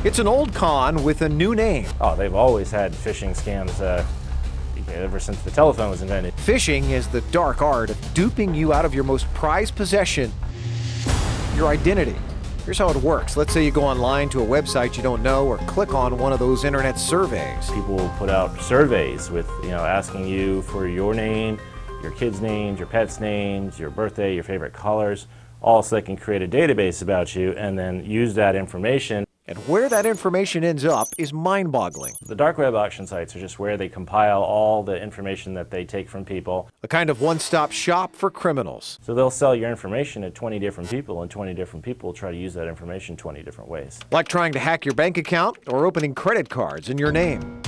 It's an old con with a new name. Oh, they've always had phishing scams ever since the telephone was invented. Phishing is the dark art of duping you out of your most prized possession, your identity. Here's how it works. Let's say you go online to a website you don't know or click on one of those internet surveys. People will put out surveys with, asking you for your name, your kids' names, your pets' names, your birthday, your favorite colors, all so they can create a database about you and then use that information. And where that information ends up is mind-boggling. The dark web auction sites are just where they compile all the information that they take from people. A kind of one-stop shop for criminals. So they'll sell your information to 20 different people, and 20 different people will try to use that information 20 different ways. Like trying to hack your bank account or opening credit cards in your name.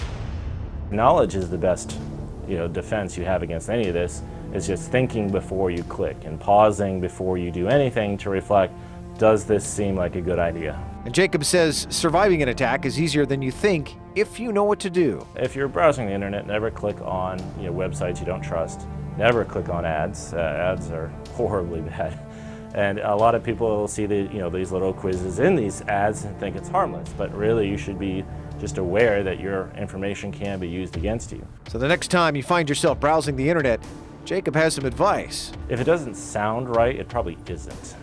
Knowledge is the best defense you have against any of this. Is just thinking before you click and pausing before you do anything to reflect, does this seem like a good idea? And Jacob says surviving an attack is easier than you think if you know what to do. If you're browsing the internet, never click on websites you don't trust. Never click on ads. Ads are horribly bad. And a lot of people will see these little quizzes in these ads and think it's harmless, but really you should be just aware that your information can be used against you. So the next time you find yourself browsing the internet, Jacob has some advice. If it doesn't sound right, it probably isn't.